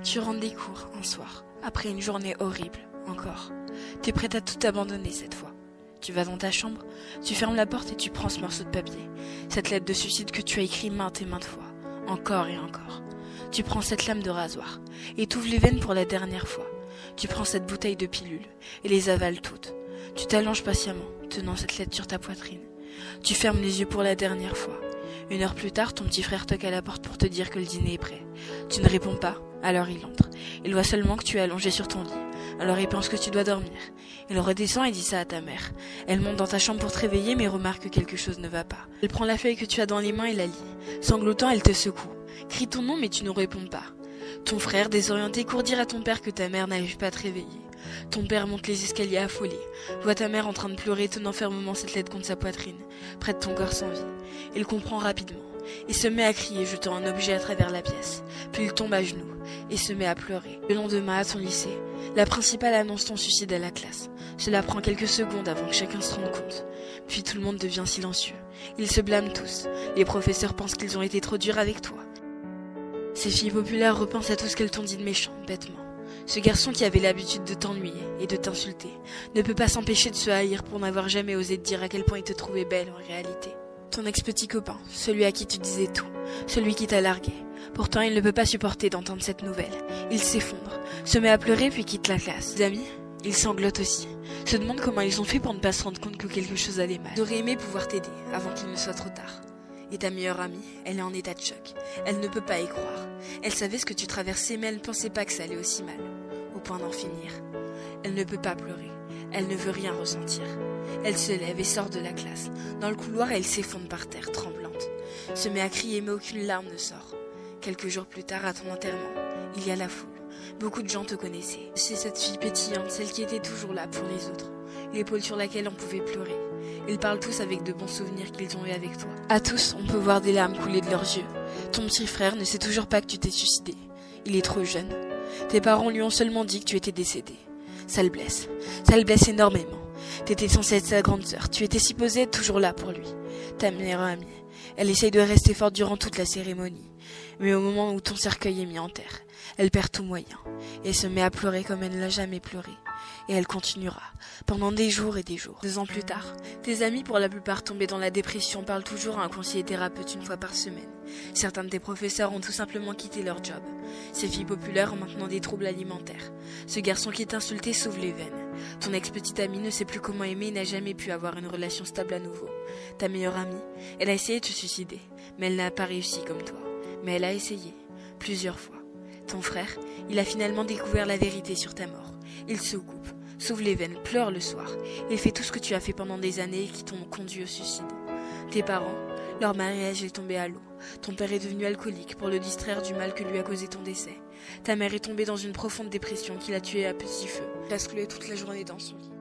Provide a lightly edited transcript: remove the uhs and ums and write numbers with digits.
Tu rentres des cours un soir, après une journée horrible, encore. T'es prête à tout abandonner cette fois. Tu vas dans ta chambre, tu fermes la porte et tu prends ce morceau de papier, cette lettre de suicide que tu as écrit maintes et maintes fois, encore et encore. Tu prends cette lame de rasoir et t'ouvres les veines pour la dernière fois. Tu prends cette bouteille de pilules et les avales toutes. Tu t'allonges patiemment, tenant cette lettre sur ta poitrine. Tu fermes les yeux pour la dernière fois. 1 heure plus tard, ton petit frère toque à la porte pour te dire que le dîner est prêt. Tu ne réponds pas, alors il entre. Il voit seulement que tu es allongé sur ton lit. Alors il pense que tu dois dormir. Il redescend et dit ça à ta mère. Elle monte dans ta chambre pour te réveiller mais remarque que quelque chose ne va pas. Elle prend la feuille que tu as dans les mains et la lit. Sanglotant, elle te secoue. Crie ton nom mais tu ne réponds pas. Ton frère, désorienté, court dire à ton père que ta mère n'arrive pas à te réveiller. Ton père monte les escaliers affolé, voit ta mère en train de pleurer, tenant fermement cette lettre contre sa poitrine, près de ton corps sans vie. Il comprend rapidement, et se met à crier, jetant un objet à travers la pièce. Puis il tombe à genoux, et se met à pleurer. Le lendemain, à ton lycée, la principale annonce ton suicide à la classe. Cela prend quelques secondes avant que chacun se rende compte. Puis tout le monde devient silencieux. Ils se blâment tous. Les professeurs pensent qu'ils ont été trop durs avec toi. Ces filles populaires repensent à tout ce qu'elles t'ont dit de méchant, bêtement. Ce garçon qui avait l'habitude de t'ennuyer et de t'insulter ne peut pas s'empêcher de se haïr pour n'avoir jamais osé te dire à quel point il te trouvait belle en réalité. Ton ex-petit copain, celui à qui tu disais tout, celui qui t'a largué. Pourtant, il ne peut pas supporter d'entendre cette nouvelle. Il s'effondre, se met à pleurer puis quitte la classe. Ses amis, ils sanglotent aussi, se demandent comment ils ont fait pour ne pas se rendre compte que quelque chose allait mal. Ils auraient aimé pouvoir t'aider avant qu'il ne soit trop tard. Et ta meilleure amie, elle est en état de choc. Elle ne peut pas y croire. Elle savait ce que tu traversais, mais elle ne pensait pas que ça allait aussi mal, au point d'en finir. Elle ne peut pas pleurer. Elle ne veut rien ressentir. Elle se lève et sort de la classe. Dans le couloir, elle s'effondre par terre, tremblante. Se met à crier, mais aucune larme ne sort. Quelques jours plus tard, à ton enterrement, il y a la foule. Beaucoup de gens te connaissaient. C'est cette fille pétillante, celle qui était toujours là pour les autres. L'épaule sur laquelle on pouvait pleurer. Ils parlent tous avec de bons souvenirs qu'ils ont eu avec toi. À tous, on peut voir des larmes couler de leurs yeux. Ton petit frère ne sait toujours pas que tu t'es suicidé. Il est trop jeune. Tes parents lui ont seulement dit que tu étais décédé. Ça le blesse. Ça le blesse énormément. T'étais censée être sa grande sœur. Tu étais supposée être toujours là pour lui. Ta meilleure amie. Elle essaye de rester forte durant toute la cérémonie. Mais au moment où ton cercueil est mis en terre, elle perd tout moyen. Et se met à pleurer comme elle ne l'a jamais pleuré. Et elle continuera, pendant des jours et des jours. 2 ans plus tard, tes amis, pour la plupart tombés dans la dépression, parlent toujours à un conseiller thérapeute 1 fois par semaine. Certains de tes professeurs ont tout simplement quitté leur job. Ces filles populaires ont maintenant des troubles alimentaires. Ce garçon qui t'insultait s'ouvre les veines. Ton ex-petite amie ne sait plus comment aimer et n'a jamais pu avoir une relation stable à nouveau. Ta meilleure amie, elle a essayé de se suicider, mais elle n'a pas réussi comme toi. Mais elle a essayé, plusieurs fois. Ton frère, il a finalement découvert la vérité sur ta mort. Il se coupe, s'ouvre les veines, pleure le soir. Il fait tout ce que tu as fait pendant des années et qui t'ont conduit au suicide. Tes parents, leur mariage est tombé à l'eau. Ton père est devenu alcoolique pour le distraire du mal que lui a causé ton décès. Ta mère est tombée dans une profonde dépression qui l'a tuée à petit feu. Elle a scrollé toute la journée dans son lit.